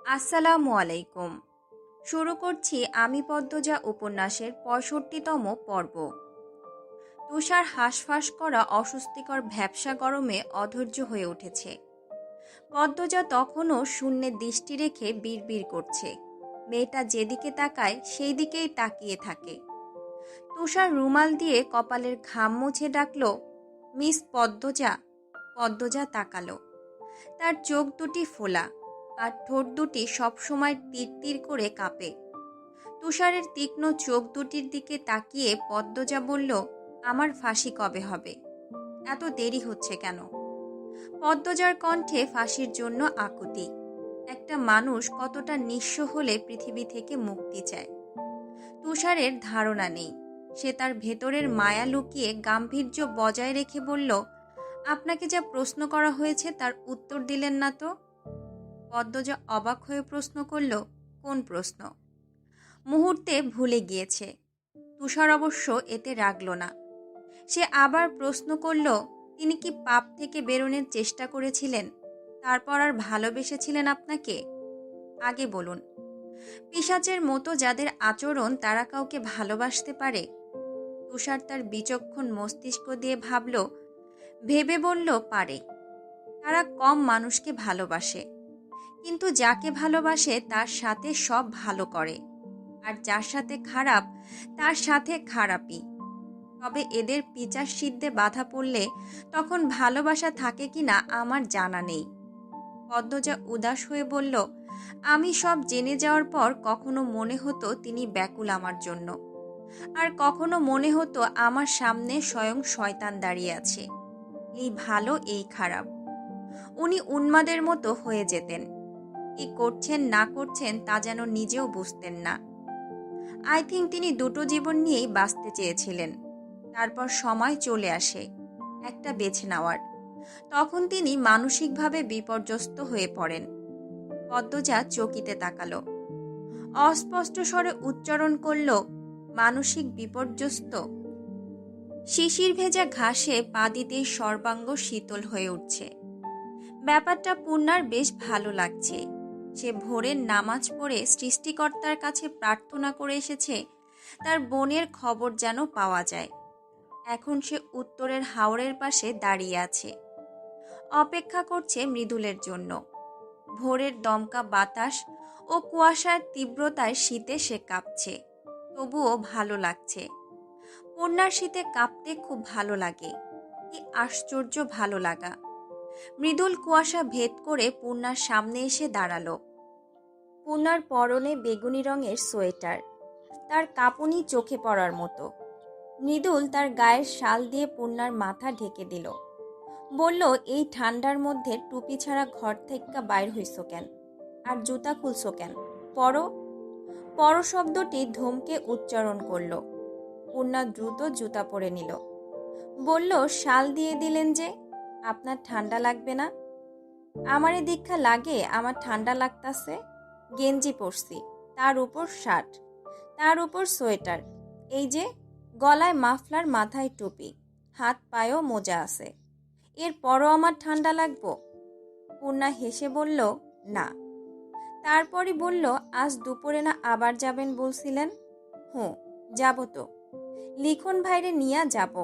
আসসালামু আলাইকুম। শুরু করছি আমি পদ্মজা উপন্যাসের ৬৫তম পর্ব। তুষার হাঁসফাঁস করা অস্বস্তিকর ভ্যাপসা গরমে অধৈর্য হয়ে উঠেছে। পদ্মজা তখনও শূন্যে দৃষ্টি রেখে বিড়বিড় করছে। মেয়েটা যেদিকে তাকায় সেই দিকেই তাকিয়ে থাকে। তুষার রুমাল দিয়ে কপালের ঘাম মুছে ডাকল, মিস পদ্মজা। পদ্মজা তাকালো। তার চোখ দুটি ফোলা আর ঠোঁট দুটি সবসময় তীর করে কাঁপে। তুষারের তীক্ষ্ণ চোখ দুটির দিকে তাকিয়ে পদ্মজা বলল, আমার ফাঁসি কবে হবে? এত দেরি হচ্ছে কেন? পদ্মজার কণ্ঠে ফাঁসির জন্য আকুতি। একটা মানুষ কতটা নিঃস্ব হলে পৃথিবী থেকে মুক্তি চায়। তুষারের ধারণা নেই। সে তার ভেতরের মায়া লুকিয়ে গাম্ভীর্য বজায় রেখে বলল, আপনাকে যা প্রশ্ন করা হয়েছে তার উত্তর দিলেন না তো? পদ্মজা অবাক হয়ে প্রশ্ন করল, কোন প্রশ্ন? মুহূর্তে ভুলে গিয়েছে। তুষার অবশ্য এতে রাগল না। সে আবার প্রশ্ন করল, তিনি কি পাপ থেকে বেরোনোর চেষ্টা করেছিলেন, তারপর আর ভালোবেসেছিলেন আপনাকে? আগে বলুন। পিশাচের মতো যাদের আচরণ তারা কাউকে ভালোবাসতে পারে? তুষার তার বিচক্ষণ মস্তিষ্ক দিয়ে ভাবল, ভেবে বলল, পারে। তারা কম মানুষকে ভালোবাসে, কিন্তু যাকে ভালোবাসে তার সাথে সব ভালো করে, আর যার সাথে খারাপ তার সাথে খারাপই। তবে এদের পিচার সিদ্ধে বাধা পড়লে তখন ভালোবাসা থাকে কিনা আমার জানা নেই। পদ্মজা উদাস হয়ে বলল, আমি সব জেনে যাওয়ার পর কখনো মনে হতো তিনি ব্যাকুল আমার জন্য, আর কখনো মনে হতো আমার সামনে স্বয়ং শয়তান দাঁড়িয়ে আছে। এই ভালো এই খারাপ। উনি উন্মাদের মতো হয়ে যেতেন। কি করছেন না করছেন তা যেন নিজেও বুঝতেন না। আই থিঙ্ক তিনি দুটো জীবন নিয়েই বাঁচতে চেয়েছিলেন। তারপর সময় চলে আসে একটা বেছে নেওয়ার। তখন তিনি মানসিকভাবে বিপর্যস্ত হয়ে পড়েন। পদ্মজা চকিতে তাকালো। অস্পষ্ট স্বরে উচ্চারণ করল, মানসিক বিপর্যস্ত। শিশির ভেজা ঘাসে পা দিতেই সর্বাঙ্গ শীতল হয়ে উঠছে। ব্যাপারটা পূর্ণার বেশ ভালো লাগছে। সে ভোরের নামাজ পড়ে সৃষ্টিকর্তার কাছে প্রার্থনা করে এসেছে তার বোনের খবর যেন পাওয়া যায়। এখন সে উত্তরের হাওরের পাশে দাঁড়িয়ে আছে, অপেক্ষা করছে মৃদুলের জন্য। ভোরের দমকা বাতাস ও কুয়াশার তীব্রতায় শীতে সে কাঁপছে, তবুও ভালো লাগছে। পূর্ণার শীতে কাঁপতে খুব ভালো লাগে। কি আশ্চর্য ভালো লাগা! মৃদুল কুয়াশা ভেদ করে পূর্ণার সামনে এসে দাঁড়ালো। পূর্ণার পরনে বেগুনি রঙের সোয়েটার, তার কাঁপুনি চোখে পড়ার মতো। মৃদুল তার গায়ের শাল দিয়ে পূর্ণার মাথা ঢেকে দিল। বলল, এই ঠান্ডার মধ্যে টুপি ছাড়া ঘর থেকে বাইর হইছ কেন, আর জুতা খুলছ কেন? পরো। পর শব্দটি ধমকে উচ্চারণ করল। পূর্ণা দ্রুত জুতা পরে নিল। বলল, শাল দিয়ে দিলেন যে, আপনার ঠান্ডা লাগবে না? আমারে দীক্ষা লাগে আমার ঠান্ডা লাগতাছে। গেঞ্জি পরছি, তার উপর শার্ট, তার উপর সোয়েটার, এই যে গলায় মাফলার, মাথায় টুপি, হাত পায়েও মোজা আছে, এরপরও আমার ঠান্ডা লাগবো? পূর্ণা হেসে বলল, না। তারপরই বলল, আজ দুপুরে না আবার যাবেন বলছিলেন? হুঁ, যাব তো। লিখন ভাইরে নিয়া যাব।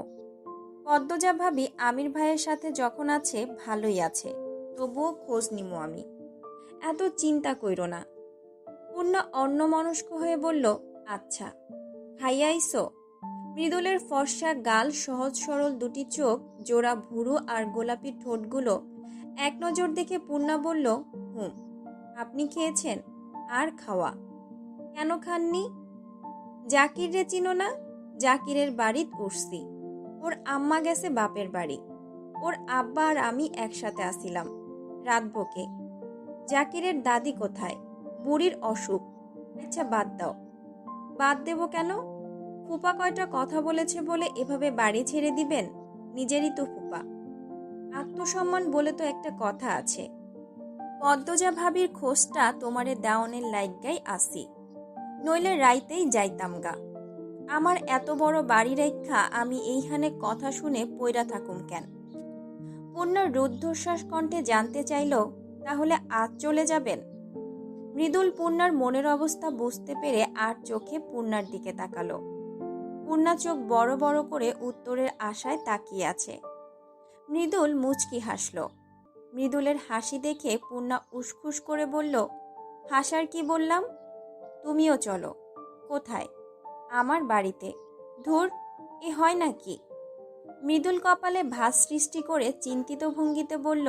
পদ্মজা ভাবি আমির ভাইয়ের সাথে যখন আছে ভালোই আছে, তবুও খোঁজ নিমু আমি। এত চিন্তা কইরো না। পূর্ণা অন্যমনস্ক হয়ে বলল, আচ্ছা। খাইয়া আইসো? মৃদুলের ফর্সা গাল, সহজ সরল দুটি চোখ, জোড়া ভুরু আর গোলাপি ঠোঁটগুলো এক নজর দেখে পূর্ণা বলল, হুম। আপনি খেয়েছেন? আর খাওয়া? কেন খাননি? জাকির রে চিনো না? জাকিরের বাড়িত উঠছি। ওর আম্মা গেছে বাপের বাড়ি। ওর আব্বা আর আমি একসাথে আসিলাম। রাত বকে। জাকিরের দাদি কোথায়? বুড়ির অসুখ। আচ্ছা বাদ দাও। বাদ দেব কেন? ফুপা কয়টা কথা বলেছে বলে এভাবে বাড়ি ছেড়ে দিবেন? নিজেরই তো ফুপা। আত্মসম্মান বলে তো একটা কথা আছে। পদ্মজা ভাবির খোঁজটা তোমারে দেওয়ানের লাইগাই আসি, নইলে রাইতেই যাইতাম গা। আমার এত বড় বাড়ি রেখা আমি এইখানে কথা শুনে পইরা থাকুম কেন? পূর্ণার রুদ্ধশ্বাস কণ্ঠে জানতে চাইল, তাহলে আজ চলে যাবেন? মৃদুল পূর্ণার মনের অবস্থা বুঝতে পেরে আর চোখে পূর্ণার দিকে তাকালো। পূর্ণা চোখ বড় বড় করে উত্তরের আশায় তাকিয়ে আছে। মৃদুল মুচকি হাসল। মৃদুলের হাসি দেখে পূর্ণা উসখুস করে বলল, হাসার কি বললাম? তুমিও চলো। কোথায়? আমার বাড়িতে। ধুর, এ হয় নাকি? মৃদুল কপালে ভাঁজ সৃষ্টি করে চিন্তিত ভঙ্গিতে বলল,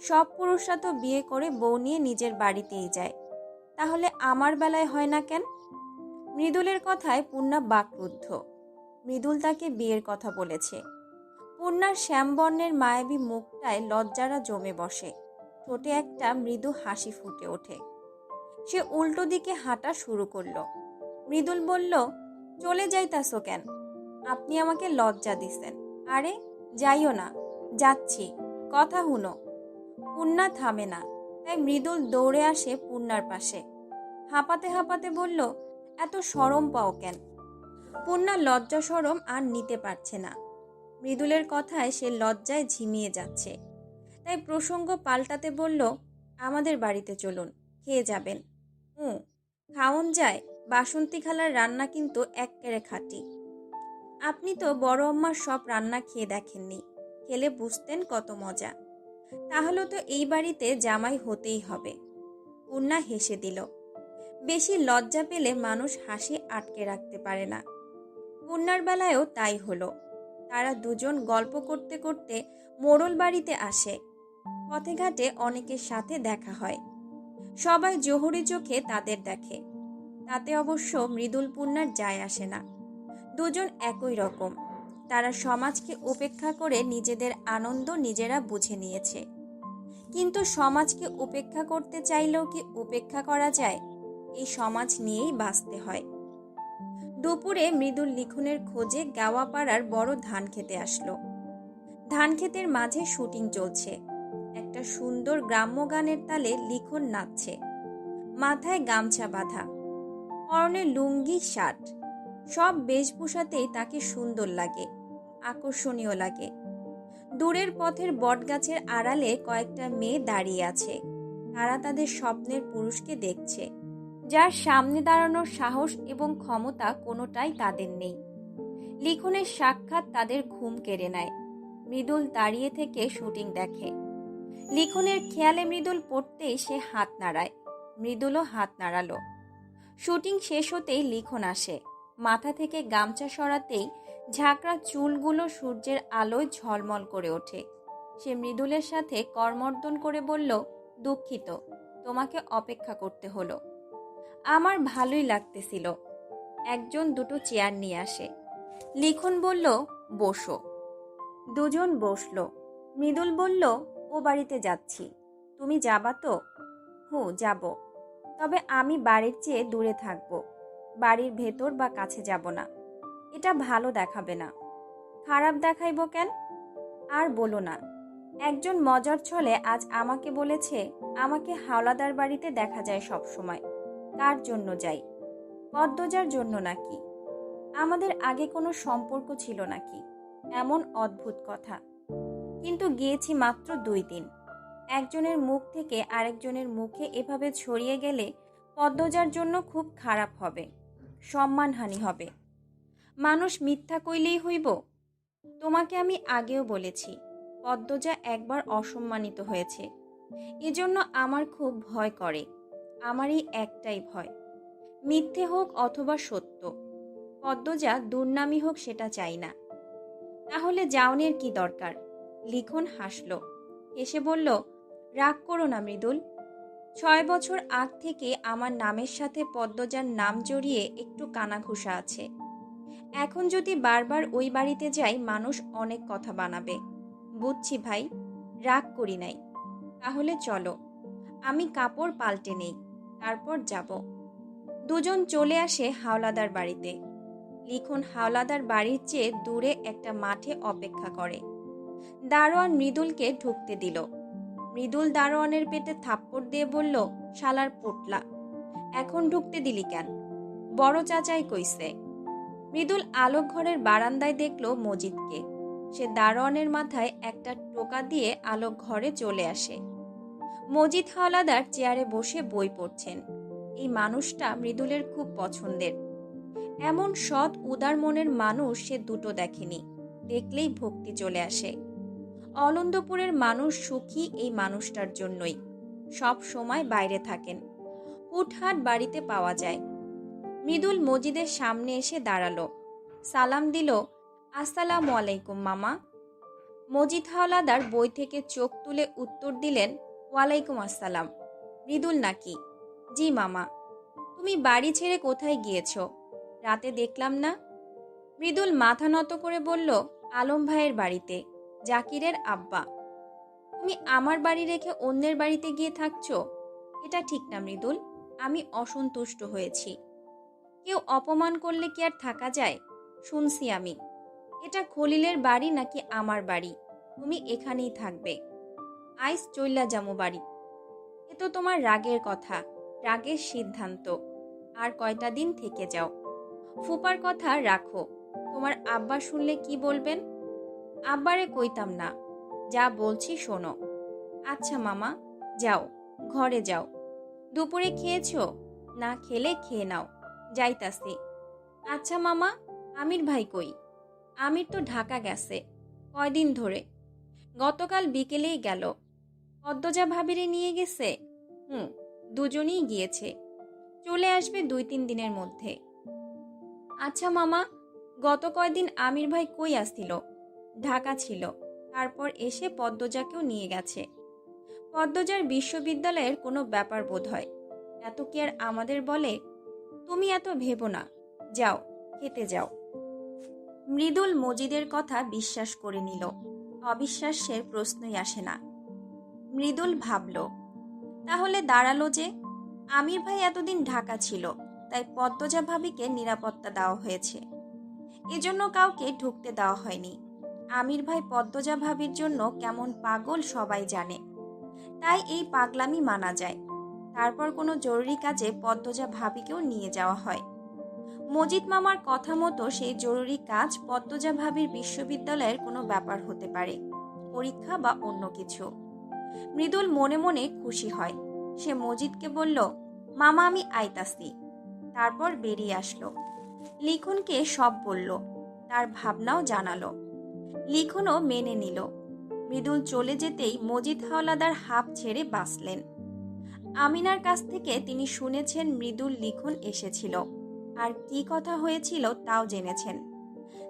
সব পুরুষরা তো বিয়ে করে বউ নিয়ে নিজের বাড়িতেই যায়, তাহলে আমার বেলায় হয় না কেন? মৃদুলের কথায় পূর্ণা বাকরুদ্ধ। মৃদুল তাকে বিয়ের কথা বলেছে। পূর্ণার শ্যামবর্ণের মায়াবী মুখটায় লজ্জারা জমে বসে। ঠোঁটে একটা মৃদু হাসি ফুটে ওঠে। সে উল্টো দিকে হাঁটা শুরু করলো। মৃদুল বলল, চলে যাইতাছো কেন? আপনি আমাকে লজ্জা দিছেন। আরে যাইও না, যাচ্ছি, কথা হুনো। পূর্ণা থামে না, তাই মৃদুল দৌড়ে আসে পূর্ণার পাশে। হাঁপাতে হাঁপাতে বলল, এত শরম পাও কেন? পূর্ণা লজ্জা শরম আর নিতে পারছে না। মৃদুলের কথায় সে লজ্জায় ঝিমিয়ে যাচ্ছে, তাই প্রসঙ্গ পাল্টাতে বলল, আমাদের বাড়িতে চলুন, খেয়ে যাবেন। খাওন যায়। বাসন্তী খালার রান্না কিন্তু এক্কেরে খাঁটি। আপনি তো বড় আম্মার সব রান্না খেয়ে দেখেননি, খেলে বুঝতেন কত মজা। তাহলে তো এই বাড়িতে জামাই হতেই হবে। পূর্ণা হেসে দিল। বেশি লজ্জা পেলে মানুষ হাসি আটকে রাখতে পারে না। পূর্ণার বেলায়ও তাই হলো। তারা দুজন গল্প করতে করতে মোড়ল বাড়িতে আসে। পথে ঘাটে অনেকের সাথে দেখা হয়। সবাই জহুরি চোখে তাদের দেখে। তাতে অবশ্য মৃদুল পূর্ণার যায় আসে না। দুজন একই রকম। তারা সমাজকে উপেক্ষা করে নিজেদের আনন্দ নিজেরা বুঝে নিয়েছে। কিন্তু সমাজকে উপেক্ষা করতে চাইলেও কি উপেক্ষা করা যায়? এই সমাজ নিয়েই বাঁচতে হয়। দুপুরে মৃদুল লিখনের খোঁজে গাওয়াপাড়ার বড় ধান খেতে আসলো। ধান ক্ষেতের মাঝে শুটিং চলছে। একটা সুন্দর গ্রাম্য গানের তালে লিখন নাচছে। মাথায় গামছা বাঁধা, পরনে লুঙ্গি শার্ট, সব বেশভূষাতেই তাকে সুন্দর লাগে, আকর্ষণীয় লাগে। দূরের পথের বটগাছের আড়ালে কয়েকটা মেয়ে দাঁড়িয়ে আছে। তারা তাদের স্বপ্নের পুরুষকে দেখছে, যার সামনে দাঁড়ানোর সাহস এবং ক্ষমতা কোনোটাই তাদের নেই। লিখনের সাক্ষাৎ তাদের ঘুম কেড়ে নেয়। মৃদুল দাঁড়িয়ে থেকে শুটিং দেখে। লিখনের খেয়ালে মৃদুল পড়তেই সে হাত নাড়ায়। মৃদুলও হাত নাড়ালো। শুটিং শেষ হতেই লিখন আসে। মাথা থেকে গামছা সরাতেই ঝাঁকড়া চুলগুলো সূর্যের আলোয় ঝলমল করে ওঠে। সে মৃদুলের সাথে করমর্দন করে বলল, দুঃখিত, তোমাকে অপেক্ষা করতে হলো। আমার ভালোই লাগতেছিল। একজন দুটো চেয়ার নিয়ে আসে। লিখন বলল, বসো। দুজন বসলো। মৃদুল বলল, ও বাড়িতে যাচ্ছি, তুমি যাবা তো? যাব, তবে আমি বাড়ির চেয়ে দূরে থাকব। বাড়ির ভেতর বা কাছে যাব না, এটা ভালো দেখাবে না। খারাপ দেখাইব কেন? আর বলো না। একজন মজার ছলে আজ আমাকে বলেছে, আমাকে হাওলাদার বাড়িতে দেখা যায় সব সময়। কার জন্য যাই? পদ্মজার জন্য নাকি? আমাদের আগে কোনো সম্পর্ক ছিল নাকি? এমন অদ্ভুত কথা। কিন্তু গিয়েছি মাত্র 2 দিন। একজনের মুখ থেকে আরেকজনের মুখে এভাবে ছড়িয়ে গেলে পদ্মজার জন্য খুব খারাপ হবে, সম্মানহানি হবে। মানুষ মিথ্যা কইলেই হইব? তোমাকে আমি আগেও বলেছি, পদ্মজা একবার অসম্মানিত হয়েছে, এজন্য আমার খুব ভয় করে। আমারই একটাই ভয়, মিথ্যে হোক অথবা সত্য, পদ্মজা দুর্নামী হোক সেটা চাই না। তাহলে যাওনের কি দরকার? লিখন হাসল, হেসে বলল, রাগ করো না মৃদুল। 6 বছর আগ থেকে আমার নামের সাথে পদ্মজার নাম জড়িয়ে একটু কানাঘুষা আছে। এখন যদি বারবার ওই বাড়িতে যাই মানুষ অনেক কথা বানাবে। বুঝছি ভাই, রাগ করি নাই। তাহলে চলো, আমি কাপড় পাল্টে নেই, তারপর যাব। দুজন চলে আসে হাওলাদার বাড়িতে। লিখন হাওলাদার বাড়ির চেয়ে দূরে একটা মাঠে অপেক্ষা করে। দারোয়ান মৃদুলকে ঢুকতে দিল। মৃদুল দারোয়ানের পেটে থাপ্পড় দিয়ে বলল, শালার পোটলা, এখন ঢুকতে দিলি কেন? বড় চাচাই কইছে। মৃদুল আলোক ঘরের বারান্দায় দেখলো মজিদকে। সে দারোয়ানের মাথায় একটা টোকা দিয়ে আলোক ঘরে চলে আসে। মজিদ হাওলাদার চেয়ারে বসে বই পড়ছেন। এই মানুষটা মৃদুলের খুব পছন্দের। এমন সৎ উদার মনের মানুষ সে দুটো দেখেনি, দেখলেই ভক্তি চলে আসে। অলন্দপুরের মানুষ সুখী এই মানুষটার জন্যই। সব সময় বাইরে থাকেন, হুটহাট বাড়িতে পাওয়া যায়। মৃদুল মজিদের সামনে এসে দাঁড়ালো, সালাম দিল। আসসালামু আলাইকুম মামা। মজিদ হাওলাদার বই থেকে চোখ তুলে উত্তর দিলেন, ওয়ালাইকুম আসসালাম। মৃদুল নাকি? জি মামা। তুমি বাড়ি ছেড়ে কোথায় গিয়েছো? রাতে দেখলাম না। মৃদুল মাথা নত করে বলল, আলম ভাইয়ের বাড়িতে, জাকিরের আব্বা। তুমি আমার বাড়ি রেখে অন্যের বাড়িতে গিয়ে থাকছো? এটা ঠিক না মৃদুল, আমি অসন্তুষ্ট হয়েছি। কেউ অপমান করলে কি আর থাকা যায়? শুনছি আমি। এটা খলিলের বাড়ি নাকি আমার বাড়ি? তুমি এখানেই থাকবে। আইস চইল্লা জামু বাড়ি। এ তো তোমার রাগের কথা, রাগের সিদ্ধান্ত। আর কয়টা দিন থেকে যাও। ফুপার কথা রাখো। তোমার আব্বা শুনলে কি বলবেন? আব্বারে কইতাম না, যা বলছি শোনো। আচ্ছা মামা, যাও, ঘরে যাও। দুপুরে খেয়েছো? না খেলে খেয়ে নাও, যাইতাছি। আচ্ছা মামা, আমির ভাই কই? আমির তো ঢাকা গেছে। কয়দিন ধরে? গতকাল বিকেলেই গেল। পদ্মজা ভাবিরে নিয়ে গেছে? হুম, দুজনেই গিয়েছে। চলে আসবে 2-3 দিনের মধ্যে। আচ্ছা মামা, গত কয়দিন আমির ভাই কই আসছিল? ঢাকা ছিল, তারপর এসে পদ্মজাকেও নিয়ে গেছে। পদ্মজার বিশ্ববিদ্যালয়ের কোনো ব্যাপার বোধ হয়। এত কি আর আমাদের বলে? তুমি এত ভেবো না, যাও, খেতে যাও। মৃদুল মজিদের কথা বিশ্বাস করে নিল। অবিশ্বাসের প্রশ্নই আসে না। মৃদুল ভাবল, তাহলে দাঁড়ালো যে আমির ভাই এতদিন ঢাকা ছিল, তাই পদ্মজা ভাবিকে নিরাপত্তা দেওয়া হয়েছে। এজন্য কাউকে ঢুকতে দেওয়া হয়নি। আমির ভাই পদ্মজা ভাবির জন্য কেমন পাগল সবাই জানে, তাই এই পাগলামি মানা যায়। তারপর কোনো জরুরি কাজে পদ্মজা ভাবিকেও নিয়ে যাওয়া হয়। মজিদ মামার কথা মতো সেই জরুরি কাজ পদ্মজা ভাবির বিশ্ববিদ্যালয়ের কোনো ব্যাপার হতে পারে, পরীক্ষা বা অন্য কিছু। মৃদুল মনে মনে খুশি হয়। সে মজিদকে বলল, মামা আমি আইতাছি। তারপর বেরিয়ে আসলো। লিখনকে সব বলল, তার ভাবনাও জানালো। লিখনও মেনে নিল। মৃদুল চলে যেতেই মজিদ হাওলাদার হাঁপ ছেড়ে বাঁচলেন। আমিনার কাছ থেকে তিনি শুনেছেন মৃদুল লিখন এসেছিল, আর কি কথা হয়েছিল তাও জেনেছেন,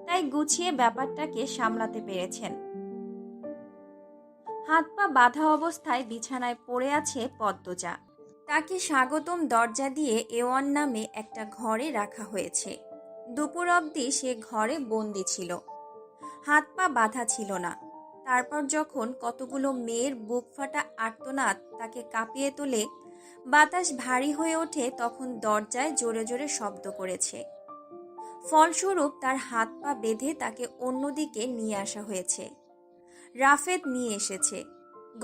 তাই গুছিয়ে ব্যাপারটাকে সামলাতে পেরেছেন। হাত পা বাঁধা অবস্থায় বিছানায় পড়ে আছে পদ্মজা। তাকে স্বাগতম দরজা দিয়ে এওয়ান নামে একটা ঘরে রাখা হয়েছে। দুপুর অবধি সে ঘরে বন্দি ছিল, হাত পা বাঁধা ছিল না। তারপর যখন কতগুলো মেয়ের বুক ফাটা আর্তনাদ তাকে কাঁপিয়ে তোলে, বাতাস ভারী হয়ে ওঠে, তখন দরজায় জোরে জোরে শব্দ করেছে। ফলস্বরূপ তার হাত পা বেঁধে তাকে অন্যদিকে নিয়ে আসা হয়েছে। রাফেদ নিয়ে এসেছে।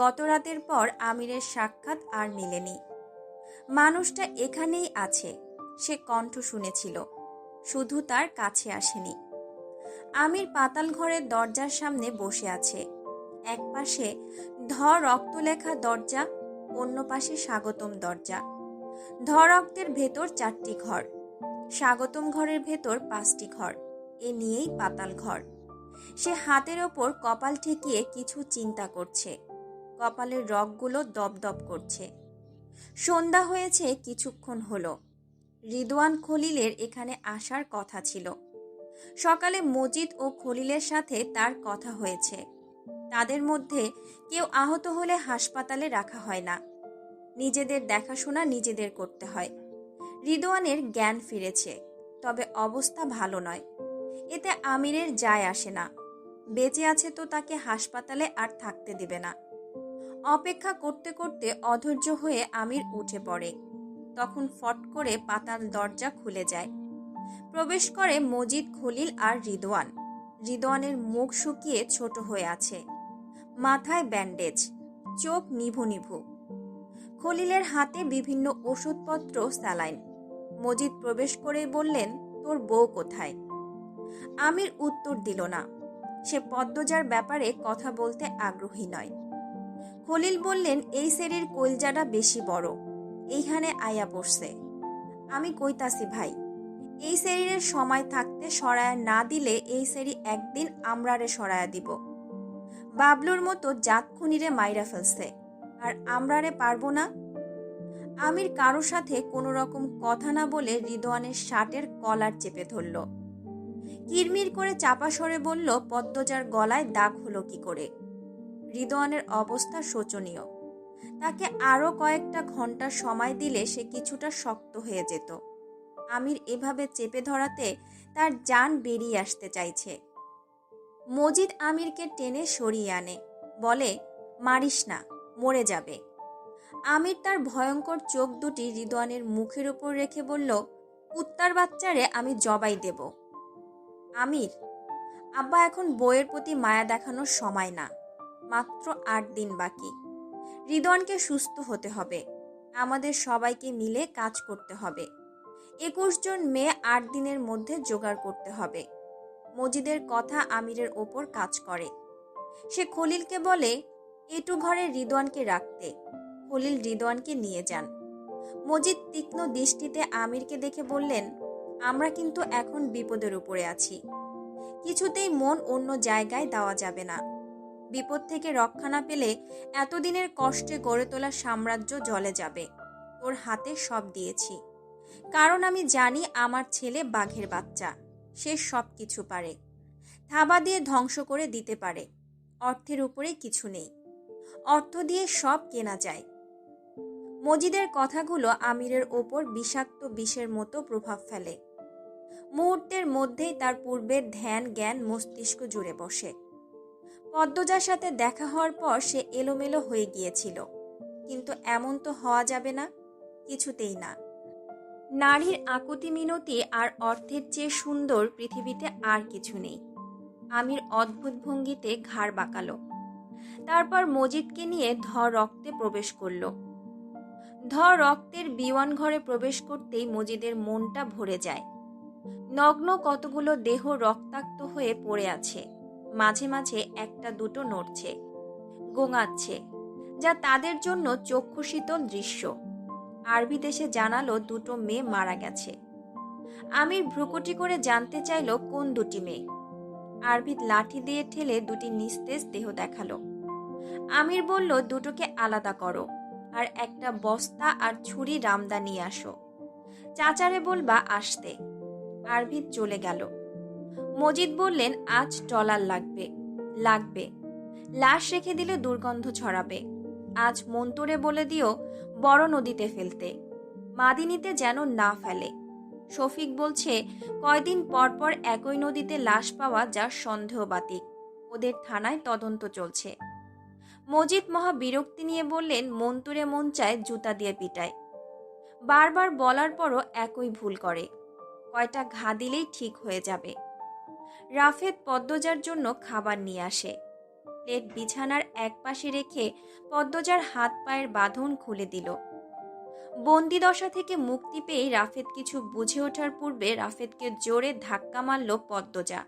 গত রাতের পর আমিরের সাক্ষাৎ আর মিলেনি। মানুষটা এখানেই আছে, সে কণ্ঠ শুনেছিল, শুধু তার কাছে আসেনি। আমির পাতাল ঘরের দরজার সামনে বসে আছে। এক পাশে রক্ত লেখা দরজা, অন্য পাশে স্বাগতম দরজা। রক্তের ভেতর 4টি ঘর, স্বাগতম ঘরের ভেতর 5টি ঘর। এ নিয়েই পাতাল ঘর। সে হাতের ওপর কপাল ঠেকিয়ে কিছু চিন্তা করছে। কপালের রগগুলো দপদপ করছে। সন্ধ্যা হয়েছে কিছুক্ষণ হলো। রিদওয়ান খলিলের এখানে আসার কথা ছিল। সকালে মজিদ ও খলিলের সাথে তার কথা হয়েছে। তাদের মধ্যে কেউ আহত হলে হাসপাতালে রাখা হয় না, নিজেদের দেখাশোনা নিজেদের করতে হয়। রিদওয়ানের জ্ঞান ফিরেছে, তবে অবস্থা ভালো নয়। এতে আমিরের যায় আসে না। বেঁচে আছে তো তাকে হাসপাতালে আর থাকতে দেবে না। অপেক্ষা করতে করতে অধৈর্য হয়ে আমির উঠে পড়ে। তখন ফট করে পাতাল দরজা খুলে যায়। প্রবেশ করে মজিদ, খলিল আর রিদওয়ান। রিদওয়ানের মুখ শুকিয়ে ছোট হয়ে আছে, মাথায় ব্যান্ডেজ, চোখ নিভু নিভু। খলিলের হাতে বিভিন্ন ওষুধপত্র, স্যালাইন। মজিদ প্রবেশ করেই বললেন, তোর বউ কোথায়? আমির উত্তর দিল না। সে পদ্মজার ব্যাপারে কথা বলতে আগ্রহী নয়। খলিল বললেন, এই সেরির কইলজাটা বেশি বড়, এইখানে আয়া পড়ছে। আমি কইতাছি ভাই, এই সেরির সময় থাকতে সরায়া না দিলে এই সেরি একদিন আমরারে সরায়া দিব। বাবলুর মতো জাত খুনিরে মাইরা ফেলছে, আর আমরারে পারবো না। আমির কারো সাথে কোনো রকম কথা না বলে রিদওয়ানের শার্টের কলার চেপে ধরল। কিরমির করে চাপা স্বরে বলল, পদ্মজার গলায় দাগ হলো কি করে? রিদওয়ানের অবস্থা শোচনীয়। তাকে আরো কয়েকটা ঘন্টা সময় দিলে সে কিছুটা শক্ত হয়ে যেত। আমির এভাবে চেপে ধরাতে তার জান বেরিয়ে আসতে চাইছে। মজিদ আমিরকে টেনে সরিয়ে আনে, বলে, মারিস না, মরে যাবে। আমির তার ভয়ঙ্কর চোখ দুটি রিদওয়ানের মুখের উপর রেখে বলল, কুত্তার বাচ্চারে আমি জবাই দেব। আমির, আব্বা, এখন বইয়ের প্রতি মায়া দেখানোর সময় না। মাত্র 8 দিন বাকি। রিদওয়ানকে সুস্থ হতে হবে। আমাদের সবাইকে মিলে কাজ করতে হবে। 21 জন মেয়ে 8 দিনের মধ্যে জোগাড় করতে হবে। মজিদের কথা আমিরের ওপর কাজ করে। সে খলিলকে বলে, এটু ঘরে রিদওয়ানকে রাখতে। খলিল রিদওয়ানকে নিয়ে যান। মজিদ তীক্ষ্ণ দৃষ্টিতে আমিরকে দেখে বললেন, আমরা কিন্তু এখন বিপদের উপরে আছি। কিছুতেই মন অন্য জায়গায় দেওয়া যাবে না। বিপদ থেকে রক্ষা না পেলে এতদিনের কষ্টে গড়ে তোলা সাম্রাজ্য জ্বলে যাবে। তোর হাতে সব দিয়েছি, কারণ আমি জানি আমার ছেলে বাঘের বাচ্চা। সে সব কিছু পারে, থাবা দিয়ে ধ্বংস করে দিতে পারে। অর্থের উপরে কিছু নেই, অর্থ দিয়ে সব কেনা যায়। মজিদের কথাগুলো আমিরের ওপর বিষাক্ত বিষের মতো প্রভাব ফেলে। মুহূর্তের মধ্যেই তার পূর্বের ধ্যান জ্ঞান মস্তিষ্ক জুড়ে বসে। পদ্মজার সাথে দেখা হওয়ার পর সে এলোমেলো হয়ে গিয়েছিল, কিন্তু এমন তো হওয়া যাবে না, কিছুতেই না। নারীর আকুতি মিনতি আর অর্থের চেয়ে সুন্দর পৃথিবীতে আর কিছু নেই। আমির অদ্ভুত ভঙ্গিতে ঘাড় বাঁকালো। তারপর মজিদকে নিয়ে রক্তে প্রবেশ করল। রক্তের বিওয়ান ঘরে প্রবেশ করতেই মজিদের মনটা ভরে যায়। নগ্ন কতগুলো দেহ রক্তাক্ত হয়ে পড়ে আছে। মাঝে মাঝে একটা দুটো নড়ছে, গোঙাচ্ছে, যা তাদের জন্য চক্ষুশীতল দৃশ্য। আরবি দেশে জানালো 2টো মেয়ে মারা গেছে। আমির ভ্রুকুটি করে জানতে চাইল কোন 2টি মেয়ে। আরবি লাঠি দিয়ে ঠেলে 2টি নিস্তেজ দেহ দেখালো। আমির বলল, 2টোকে আলাদা করো, আর একটা বস্তা আর ছুরি রামদা নিয়ে আসো। চাচারে বলবা আসতে। আরবি চলে গেল। মজিদ বললেন, আজ ট্রলার লাগবে। লাশ রেখে দিলে দুর্গন্ধ ছড়াবে। আজ মন্তরে বলে দিও বড় নদীতে ফেলতে, মাদিনীতে যেন না ফেলে। শফিক বলছে কয়দিন পর পর একই নদীতে লাশ পাওয়া যা সন্দেহবাতিক। ওদের থানায় তদন্ত চলছে। মজিদ মহা বিরক্তি নিয়ে বললেন, মন্তুরে মন চায় জুতা দিয়ে পিটায়। বারবার বলার পরও একই ভুল করে। কয়টা ঘা দিলেই ঠিক হয়ে যাবে। রাফেদ পদ্মজার জন্য খাবার নিয়ে আসে। প্লেট বিছানার এক পাশে রেখে পদ্মজার হাত পায়ের বাঁধন খুলে দিল। বন্দিদশা থেকে মুক্তি পেয়ে রাফেদ কিছু বুঝে ওঠার পূর্বে রাফেদকে জোরে ধাক্কা মারল পদ্মজা।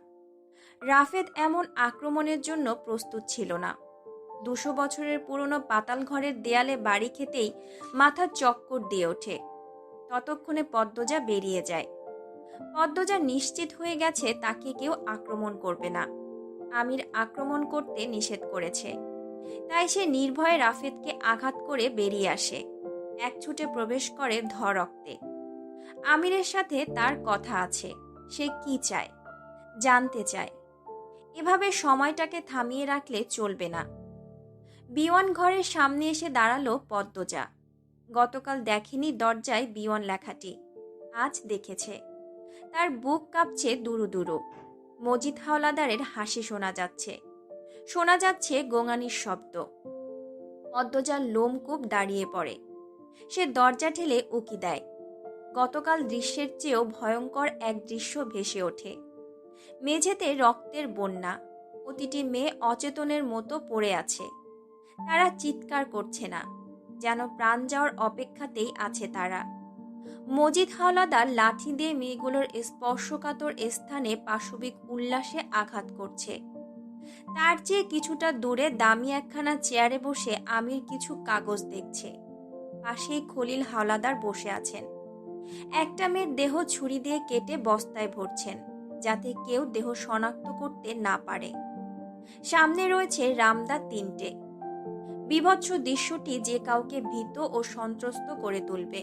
রাফেদ এমন আক্রমণের জন্য প্রস্তুত ছিল না। 200 বছরের পুরনো পাতাল ঘরের দেয়ালে বাড়ি খেতেই মাথা চক্কর দিয়ে ওঠে। ততক্ষণে পদ্মজা বেরিয়ে যায়। পদ্মজা নিশ্চিত হয়ে গেছে তাকে কেউ আক্রমণ করবে না। আমির আক্রমণ করতে নিষেধ করেছে। তাই সে নির্ভয়ে রাফেদকে আঘাত করে বেরিয়ে আসে। এক ছুটে প্রবেশ করে রক্তে। আমিরের সাথে তার কথা আছে। সে কি চায়, জানতে চায়। এভাবে সময়টাকে থামিয়ে রাখলে চলবে না। বিওয়ান ঘরের সামনে এসে দাঁড়ালো পদ্মজা। গতকাল দেখেনি দরজায় বিওয়ান লেখাটি, আজ দেখেছে। তার বুক কাঁপছে দুরু দুরু। মজিদ হাওলাদারের হাসি শোনা যাচ্ছে গোঙানির শব্দ। পদ্মজার লোমকূপ দাঁড়িয়ে পড়ে। সে দরজা ঠেলে উকি দেয়। গতকাল দৃশ্যের চেয়েও ভয়ঙ্কর এক দৃশ্য ভেসে ওঠে। মেঝেতে রক্তের বন্যা। প্রতিটি মেয়ে অচেতনের মতো পড়ে আছে। তারা চিৎকার করছে না, যেন প্রাণ যাওয়ার অপেক্ষাতেই আছে তারা। মজিদ হাওলাদার লাঠি দিয়ে মেয়েগুলোর স্পর্শকাতর স্থানে পাশবিক উল্লাসে আঘাত করছে। তার চেয়ে কিছুটা দূরে দামি একখানা চেয়ারে বসে আমির কিছু কাগজ দেখছে। পাশেই খলিল হাওলাদার বসে আছেন। একটা মেয়ের দেহ ছুরি দিয়ে কেটে বস্তায় ভরছেন, যাতে কেউ দেহ শনাক্ত করতে না পারে। সামনে রয়েছে রামদা তিনটে। বীভৎস দৃশ্যটি যে কাউকে ভীত ও সন্ত্রস্ত করে তুলবে।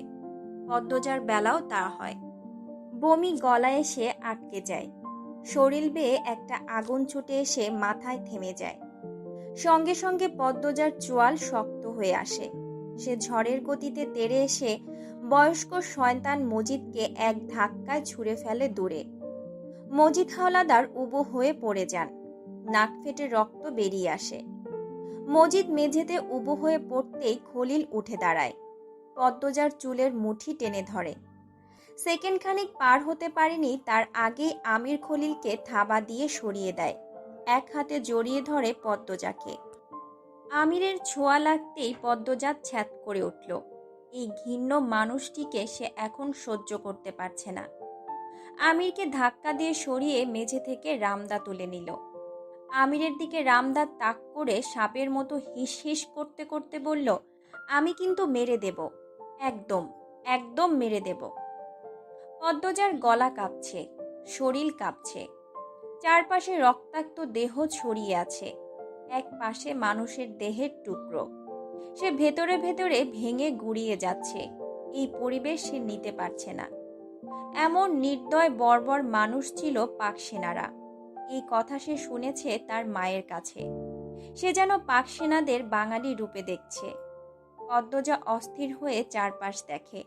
পদ্মজার বেলাও তা হয়। বমি গলায় এসে আটকে যায়। শরীর বেয়ে একটা আগুন ছুটে এসে মাথায় থেমে যায়। সঙ্গে সঙ্গে পদ্মজার চোয়াল শক্ত হয়ে আসে। সে ঝড়ের গতিতে তেড়ে এসে বয়স্ক শয়তান মজিদকে এক ধাক্কায় ছুঁড়ে ফেলে দূরে। মজিদ হাওলাদার উবু হয়ে পড়ে যান। নাক ফেটে রক্ত বেরিয়ে আসে। মজিদ মেঝেতে উবু হয়ে পড়তেই খলিল উঠে দাঁড়ায়। পদ্মজার চুলের মুঠি টেনে ধরে। সেকেন্ড খানিক পার হতে পারেনি তার আগেই আমির খলিলকে থাবা দিয়ে সরিয়ে দেয়। এক হাতে জড়িয়ে ধরে পদ্মজাকে। আমিরের ছোঁয়া লাগতেই পদ্মজা ছ্যাঁত করে উঠল। এই ঘৃণ্য মানুষটিকে সে এখন সহ্য করতে পারছে না। আমিরকে ধাক্কা দিয়ে সরিয়ে মেঝে থেকে রামদা তুলে নিল। আমিরের দিকে রামদা তাক করে সাপের মতো হিস হিস করতে করতে বলল, আমি কিন্তু মেরে দেব, একদম একদম মেরে দেব। পদ্মজার গলা কাঁপছে, শরীর কাঁপছে। চারপাশে রক্তাক্ত দেহ ছড়িয়ে আছে। এক পাশে মানুষের দেহের টুকরো। সে ভেতরে ভেতরে ভেঙে গুড়িয়ে যাচ্ছে। এই পরিবেশ সে নিতে পারছে না। এমন নির্দয় বর্বর মানুষ ছিল পাক সেনারা। এই কথা সে শুনেছে তার মায়ের কাছে। সে যেন পাক সেনাদের বাঙালি রূপে দেখছে। পদ্মজা অস্থির হয়ে চারপাশ দেখে।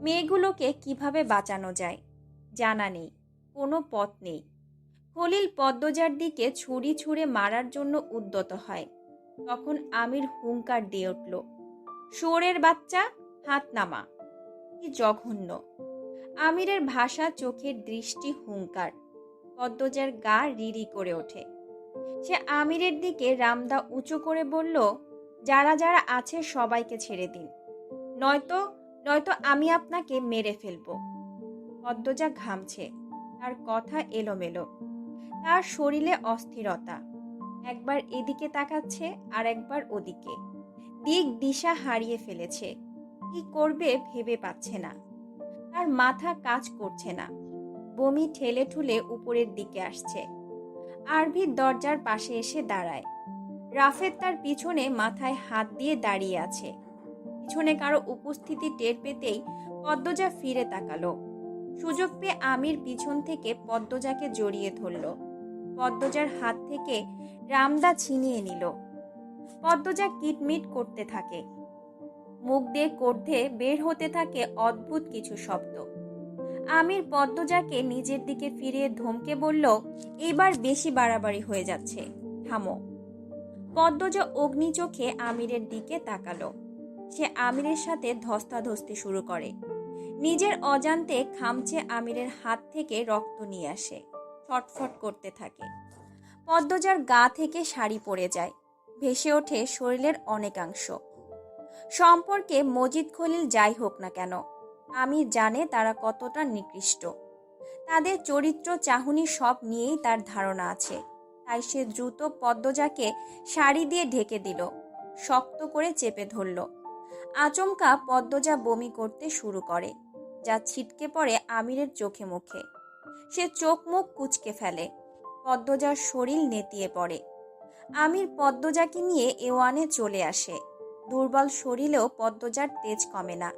মেয়েগুলোকে কিভাবে বাঁচানো যায় জানা নেই, কোনো পথ নেই। খলিল পদ্মজার দিকে ছুরি ছুঁড়ে মারার জন্য উদ্যত হয়। তখন আমির হুঙ্কার দিয়ে উঠল, শুয়োরের বাচ্চা, হাত নামা। কি জঘন্য! আমিরের ভাষা, চোখের দৃষ্টি, হুঙ্কার। পদ্মজার গা রিরি করে ওঠে। সে আমিরের দিকে রামদা উঁচু করে বলল, যারা যারা আছে সবাইকে ছেড়ে দিন, নয়তো নয়তো আমি আপনাকে মেরে ফেলব। পদ্মজা ঘামছে, তার কথা এলোমেলো, তার শরীরে অস্থিরতা। একবার এদিকে তাকাচ্ছে আর একবার ওদিকে। দিক দিশা হারিয়ে ফেলেছে। কি করবে ভেবে পাচ্ছে না। তার মাথা কাজ করছে না। বমি ঠেলে ঠুলে উপরের দিকে আসছে। আরভির দরজার পাশে এসে দাঁড়ায়। রাফেদ তার পিছনে মাথায় হাত দিয়ে দাঁড়িয়ে আছে। পিছনে কারো উপস্থিতি টের পেতেই পদ্মজা ফিরে তাকালো। সুযোগ পেয়ে আমির পিছন থেকে পদ্মজাকে জড়িয়ে ধরল। পদ্মজার হাত থেকে রামদা ছিনিয়ে নিল। পদ্মজা কিটমিট করতে থাকে। মুখ দিয়ে কর্ধে বের হতে থাকে অদ্ভুত কিছু শব্দ। আমির পদ্মজাকে নিজের দিকে ফিরিয়ে ধমকে বলল, এবার বেশি বাড়াবাড়ি হয়ে যাচ্ছে, থামো। পদ্মজা অগ্নি চোখে আমিরের দিকে তাকালো। সে আমিরের সাথে ধস্তাধস্তি শুরু করে। নিজের অজান্তে খামচে আমিরের হাত থেকে রক্ত নিয়ে আসে। ছটফট করতে থাকে। পদ্মজার গা থেকে শাড়ি পড়ে যায়। ভেসে ওঠে শরীরের অনেকাংশ। সম্পর্কে মজিদ খলিল যাই হোক না কেন, আমি জানে তারা কতটা নিকৃষ্ট। তাদের চরিত্র চাহনি সব নিয়েই তার ধারণা আছে। তাই সে দ্রুত পদ্মজাকে শাড়ি দিয়ে ঢেকে দিল, শক্ত করে চেপে ধরল। আচমকা পদ্মজা বমি করতে শুরু করে, যা ছিটকে পড়ে আমিরের চোখে মুখে। সে চোখ মুখ কুঁচকে ফেলে। পদ্মজার শরীর নেতিয়ে পড়ে। আমির পদ্মজাকে নিয়ে এওয়ানে চলে আসে। দুর্বল শরীরেও পদ্মজার তেজ কমে না।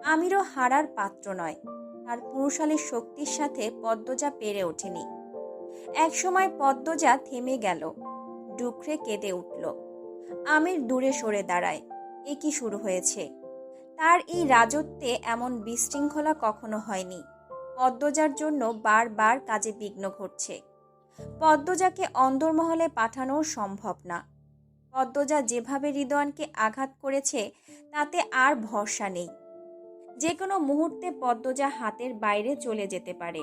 আমিরও হারার পাত্র নয়। তার পুরুষালী শক্তির সাথে পদ্মজা পেরে ওঠেনি। একসময় পদ্মজা থেমে গেল, ডুকরে কেঁদে উঠল। আমির দূরে সরে দাঁড়ায়। এ কি শুরু হয়েছে? তার এই রাজত্বে এমন বিশৃঙ্খলা কখনো হয়নি। পদ্মজার জন্য বারবার কাজে বিঘ্ন ঘটছে। পদ্মজাকে অন্দরমহলে পাঠানো সম্ভব না। পদ্মজা যেভাবে রিদওয়ানকে আঘাত করেছে তাতে আর ভরসা নেই। যে কোনো মুহূর্তে পদ্মজা হাতের বাইরে চলে যেতে পারে।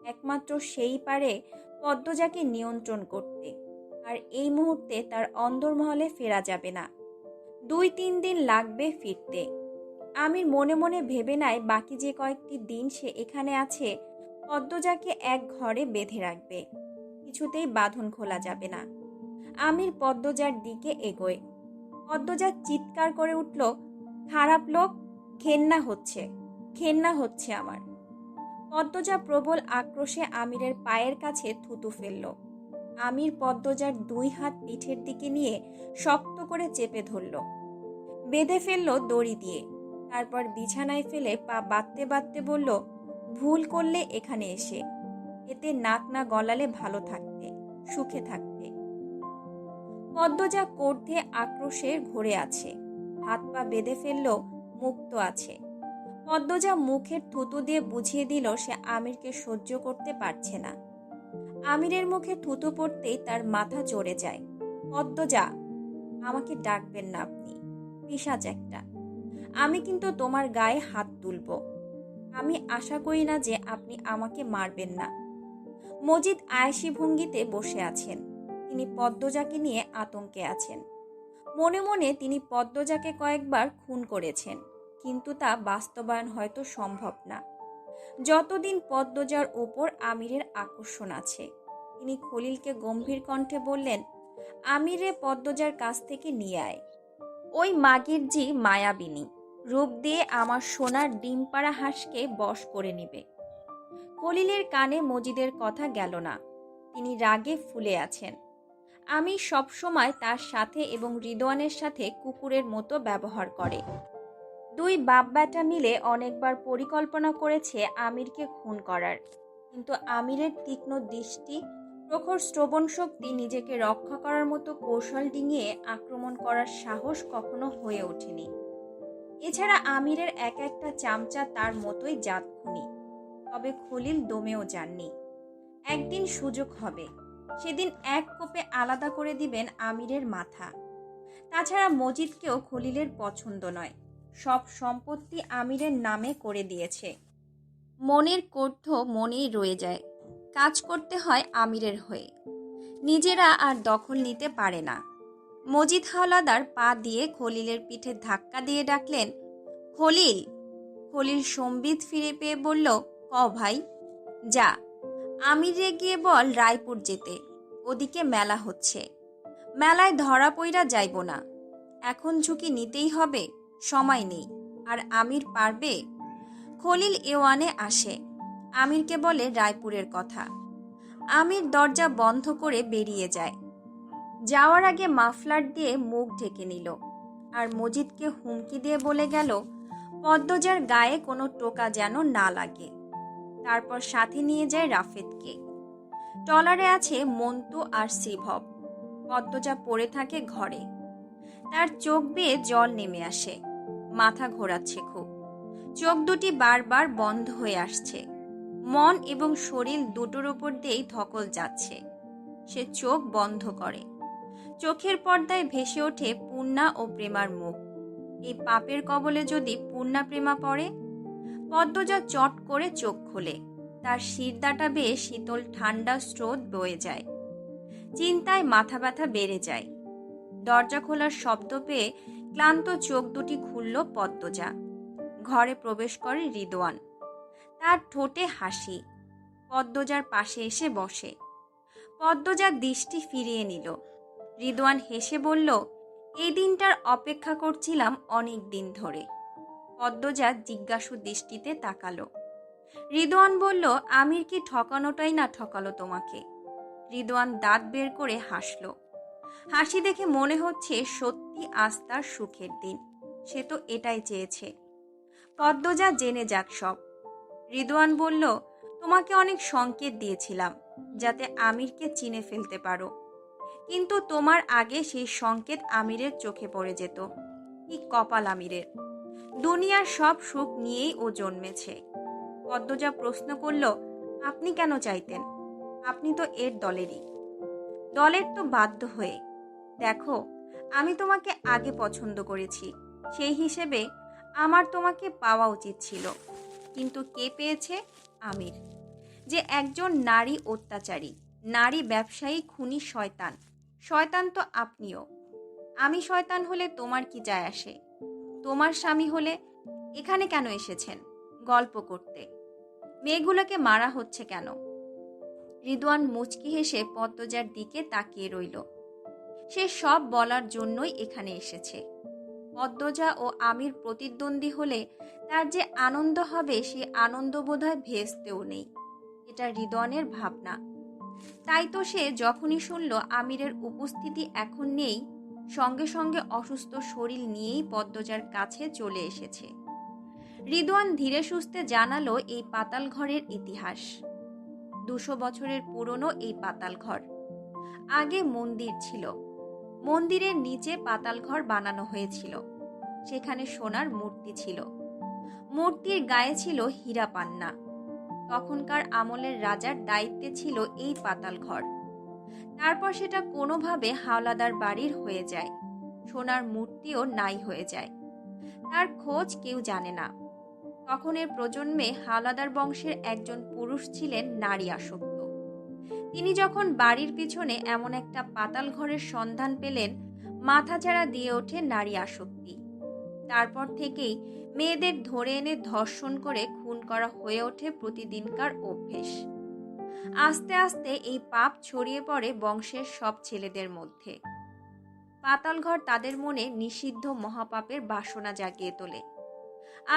একমাত্র সেই পারে পদ্মজাকে নিয়ন্ত্রণ করতে। আর এই মুহূর্তে তার অন্দরমহলে ফেরা যাবে না। 2-3 দিন লাগবে ফিরতে। আমির মনে মনে ভেবে নেয় বাকি যে কয়েকটি দিন সে এখানে আছে পদ্মজাকে এক ঘরে বেঁধে রাখবে। কি কিছুতেই বাঁধন খোলা যাবে না। আমির পদ্মজার দিকে এগোয়। পদ্মজা চিৎকার করে উঠল, খারাপ লোক, ঘেন্না হচ্ছে, ঘেন্না হচ্ছে আমার। পদ্মজা প্রবল আক্রোশে আমিরের পায়ের কাছে থুতু ফেলল। আমির পদ্মজার 2 হাত পিঠের দিকে নিয়ে শক্ত করে চেপে ধরল, বেঁধে ফেলল দড়ি দিয়ে। তারপর বিছানায় ফেলে পা বাঁধতে বাঁধতে বলল, ভুল করলে এখানে এসে, এতে নাক না গলালে ভালো থাকতে, সুখে থাকতে। পদ্মজা কোর্ধে আক্রোশে ঘুরে আছে, হাত পা বেঁধে ফেলল, মুক্ত আছে। পদ্মজা মুখের থুতু দিয়ে বুঝিয়ে দিল সে আমিরকে সহ্য করতে পারছে না। আমিরের মুখে থুতু পড়তেই তার মাথা চড়ে যায়। পদ্মজা, আমাকে ডাকবেন না আপনি, পিশাচ একটা। আমি কিন্তু তোমার গায়ে হাত তুলব। আমি আশা করি না যে আপনি আমাকে মারবেন না। মজিদ আয়েশি ভঙ্গিতে বসে আছেন। তিনি পদ্মজাকে নিয়ে আতঙ্কে আছেন। মনে মনে তিনি পদ্মজাকে কয়েকবার খুন করেছেন, কিন্তু তা বাস্তবায়ন হয়তো সম্ভব না যতদিন পদ্মজার উপর আমিরের আকর্ষণ আছে। তিনি খলিলকে গম্ভীর কণ্ঠে বললেন, আমিরে পদ্মজার কাছ থেকে নিয়ে আয়। ওই মাগিরজি মায়াবিনী রূপ দিয়ে আমার সোনার ডিম পাড়া হাঁসকে বশ করে নিবে। খলিলের কানে মজিদের কথা গেল না। তিনি রাগে ফুলে আছেন। আমি সব সময় তার সাথে এবং রিদওয়ানের সাথে কুকুরের মতো ব্যবহার করে। 2 বাপ বেটা মিলে অনেকবার পরিকল্পনা করেছে আমিরকে খুন করার, কিন্তু আমিরের তীক্ষ্ণ দৃষ্টি, প্রখর শ্রবণ শক্তি, নিজেকে রক্ষা করার মতো কৌশল ডিঙিয়ে আক্রমণ করার সাহস কখনো হয়ে ওঠেনি। এছাড়া আমিরের এক একটা চামচা তার মতোই জাতখুনি। তবে খলিল দমেও যাননি। একদিন সুযোগ হবে, সেদিন এক কোপে আলাদা করে দিবেন আমিরের মাথা। তাছাড়া মজিদকেও খলিলের পছন্দ নয়। সব সম্পত্তি আমিরের নামে করে দিয়েছে। মনের ক্রোধ মনেই রয়ে যায়। কাজ করতে হয় আমিরের হয়ে, নিজেরা আর দখল নিতে পারে না। মজিদ হাওলাদার পা দিয়ে খলিলের পিঠে ধাক্কা দিয়ে ডাকলেন, খলিল। খলিল সম্বিত ফিরে পেয়ে বলল, ক ভাই। যা, আমিরে গিয়ে বল রায়পুর যেতে, ওদিকে মেলা হচ্ছে। মেলায় ধরা পইরা যাইব না। এখন ঝুঁকি নিতেই হবে, সময় নেই। আর আমির পারবে? খলিল এওয়ানে আসে, আমিরকে বলে রায়পুরের কথা। আমির দরজা বন্ধ করে বেরিয়ে যায়। যাওয়ার আগে মাফলার দিয়ে মুখ ঢেকে নিল, আর মজিদকে হুমকি দিয়ে বলে গেল, পদ্মজার গায়ে কোনো টোকা যেন না লাগে। তারপর সাথে নিয়ে যায় রাফেদকে। ট্রলারে আছে মন্টু আর শ্রীভব। পদ্মজা পড়ে থাকে ঘরে। তার চোখ বেয়ে জল নেমে আসে, মাথা ঘোরাচ্ছে খুব। চোখ দুটি বারবার বন্ধ হয়ে আসছে। মন এবং শরীর দুটোর উপর দিয়েই ধকল যাচ্ছে। সে চোখ বন্ধ করে। চোখের পর্দায় ভেসে ওঠে পূর্ণা ও প্রেমার মুখ। এই পাপের কবলে যদি পূর্ণা প্রেমা পড়ে। পদ্মজা চট করে চোখ খোলে। তার শিরদাঁটা বেয়ে শীতল ঠান্ডা স্রোত বয়ে যায়। চিন্তায় মাথা ব্যথা বেড়ে যায়। দরজা খোলার শব্দ পেয়ে ক্লান্ত চোখ দুটি খুলল পদ্মজা। ঘরে প্রবেশ করে রিদওয়ান। তার ঠোঁটে হাসি। পদ্মজার পাশে এসে বসে। পদ্মজা দৃষ্টি ফিরিয়ে নিল। রিদওয়ান হেসে বলল, এই দিনটার অপেক্ষা করছিলাম অনেক দিন ধরে। পদ্মজা জিজ্ঞাসু দৃষ্টিতে তাকালো। রিদওয়ান বলল, আমির কি ঠকানোটাই না ঠকালো তোমাকে? রিদওয়ান দাঁত বের করে হাসল। হাসি দেখে মনে হচ্ছে সত্যি আজ তার সুখের দিন। সে তো এটাই চেয়েছে। পদ্মজা জেনে যাক সব। রিদওয়ান বলল, তোমাকে অনেক সংকেত দিয়েছিলাম যাতে আমিরকে চিনে ফেলতে পারো, কিন্তু তোমার আগে সেই সংকেত আমিরের চোখে পড়ে যেত। কি কপাল আমিরের! দুনিয়ার সব সুখ নিয়েই ও জন্মেছে। পদ্মজা প্রশ্ন করল, আপনি কেন চাইতেন? আপনি তো এর দলেরই। দলের তো বাধ্য হয়ে। দেখো, আমি তোমাকে আগে পছন্দ করেছি, সেই হিসেবে আমার তোমাকে পাওয়া উচিত ছিল। কিন্তু কে পেয়েছে? আমির, যে একজন নারী অত্যাচারী, নারী ব্যবসায়ী, খুনি, শয়তান। শয়তান তো আপনিও। আমি শয়তান হলে তোমার কি যায় আসে? তোমার স্বামী হলে এখানে কেন এসেছেন? গল্প করতে। মেয়েগুলোকে মারা হচ্ছে কেন? রিদওয়ান মুচকি হেসে পদ্মজার দিকে তাকিয়ে রইল। সে সব বলার জন্যই এখানে এসেছে। পদ্মজা ও আমির প্রতিদ্বন্দ্বী হলে তার যে আনন্দ হবে সে আনন্দ বোধহয় ভেস্তেও নেই। এটা রিদওয়ানের ভাবনা। তাই তো সে যখনই শুনল আমিরের উপস্থিতি এখন নেই, সঙ্গে সঙ্গে অসুস্থ শরীর নিয়েই পদ্মজার কাছে চলে এসেছে। রিদওয়ান ধীরে সুস্থে জানালো এই পাতাল ঘরের ইতিহাস। 200 বছরের পুরনো এই পাতাল ঘর। আগে মন্দির ছিল। মন্দিরের নিচে পাতাল ঘর বানানো হয়েছিল। সেখানে সোনার মূর্তি ছিল। মূর্তির গায়ে ছিল হীরা পান্না। তখনকার আমলের রাজার দায়িত্বে ছিল এই পাতাল ঘর। তারপর সেটা কোনোভাবে হাওলাদার বাড়ির হয়ে যায়। সোনার মূর্তিও নাই হয়ে যায়। তার খোঁজ কেউ জানে না। তখনের প্রজন্মে হাওলাদার বংশের একজন পুরুষ ছিলেন নারী আসক্ত। তিনি যখন বাড়ির পিছনে এমন একটা পাতাল ঘরের সন্ধান পেলেন, মাথাচাড়া দিয়ে ওঠে নারী আসক্তি। তারপর থেকেই মেয়েদের ধরে এনে ধর্ষণ করে খুন করা হয়ে ওঠে প্রতিদিনকার অভ্যেস। আস্তে আস্তে এই পাপ ছড়িয়ে পড়ে বংশের সব ছেলেদের মধ্যে। পাতালঘর তাদের মনে নিষিদ্ধ মহাপাপের বাসনা জাগিয়ে তোলে।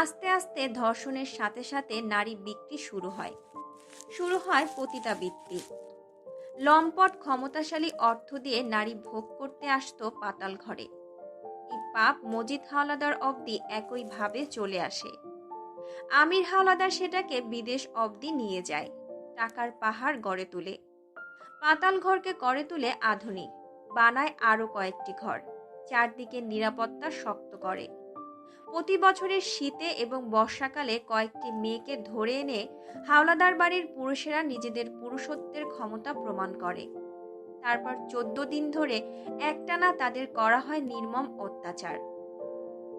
আস্তে আস্তে ধর্ষণের সাথে সাথে নারী বিক্রি শুরু হয় পতিতাবৃত্তি। লম্পট ক্ষমতাশালী অর্থ দিয়ে নারী ভোগ করতে আসতো পাতাল ঘরে। এই পাপ মজিদ হাওলাদার অবধি একইভাবে চলে আসে। আমির হাওলাদার সেটাকে বিদেশ অবধি নিয়ে যায়, টাকার পাহাড় গড়ে তুলে। পাতাল ঘরকে করে তুলে আধুনিক, বানায় আরো কয়েকটি ঘর, চারদিকে নিরাপত্তা শক্ত করে। প্রতি বছরের শীতে এবং বর্ষাকালে কয়েকটি মেয়েকে ধরে এনে হাওলাদার বাড়ির পুরুষেরা নিজেদের পুরুষত্বের ক্ষমতা প্রমাণ করে। তারপর 14 দিন ধরে একটানা তাদের করা হয় নির্মম অত্যাচার।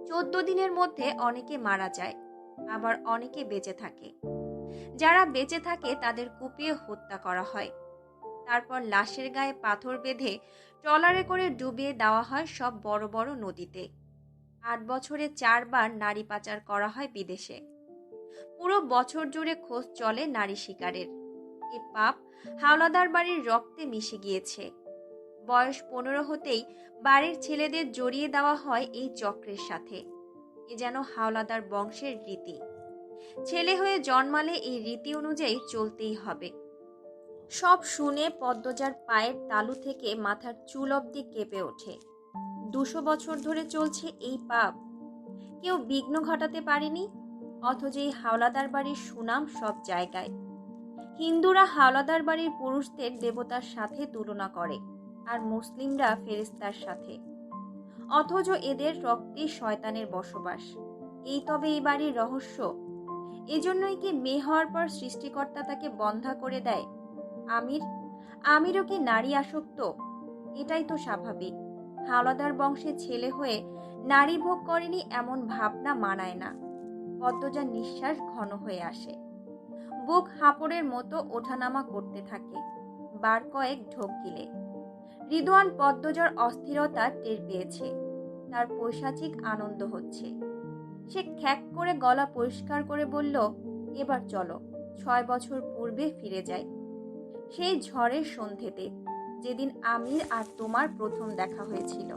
14 দিনের মধ্যে অনেকে মারা যায়, আবার অনেকে বেঁচে থাকে। যারা বেঁচে থাকে তাদের কুপিয়ে হত্যা করা হয়। তারপর লাশের গায়ে পাথর বেঁধে ট্রলারে করে ডুবিয়ে দেওয়া হয় সব বড় বড় নদীতে। 8 বছরে 4 বার নারী পাচার করা হয় বিদেশে। পুরো বছর জুড়ে খোঁজ চলে নারী শিকারের। এ পাপ হাওলাদার বাড়ির রক্তে মিশে গিয়েছে। বয়স 15 হতেই বাড়ির ছেলেদের জড়িয়ে দেওয়া হয় এই চক্রের সাথে। এ যেন হাওলাদার বংশের রীতি। ছেলে হয়ে জন্মালে এই রীতি অনুযায়ী চলতেই হবে। সব শুনে পদ্মজার পায়ের তালু থেকে মাথার চুল অবধি কেঁপে ওঠে। 200 বছর ধরে চলছে এই পাপ, কেউ বিঘ্ন ঘটাতে পারেনি। অথচ এই হাওলাদার বাড়ির সুনাম সব জায়গায়। হিন্দুরা হাওলাদার বাড়ির পুরুষদের দেবতার সাথে তুলনা করে, আর মুসলিমরা ফেরেশতার সাথে। অথচ এদের রক্তে শয়তানের বসবাস। এই তবে এই বাড়ির রহস্য। এজন্যই কি মেয়ে হওয়ার পর সৃষ্টিকর্তা তাকে বন্ধা করে দেয়? আমিরও কি নারী আসক্ত? এটাই তো স্বাভাবিক। হাওলাদার বংশে ছেলে হয়ে নারী ভোগ করেনি এমন ভাবনা মানায় না। পদ্মজার নিঃশ্বাস ঘন হয়ে আসে। বুক হাঁপড়ের মতো ওঠানামা করতে থাকে। বার কয়েক ঢোক গিলে রিদওয়ান পদ্মজার অস্থিরতা টের পেয়েছে। তার পৈশাচিক আনন্দ হচ্ছে। সে খ্যাক করে গলা পরিষ্কার করে বলল, এবার চলো 6 বছর পূর্বে ফিরে যাই। সেই ঝড়ের সন্ধেতে, যেদিন আমির আর তোমার প্রথম দেখা হয়েছিল।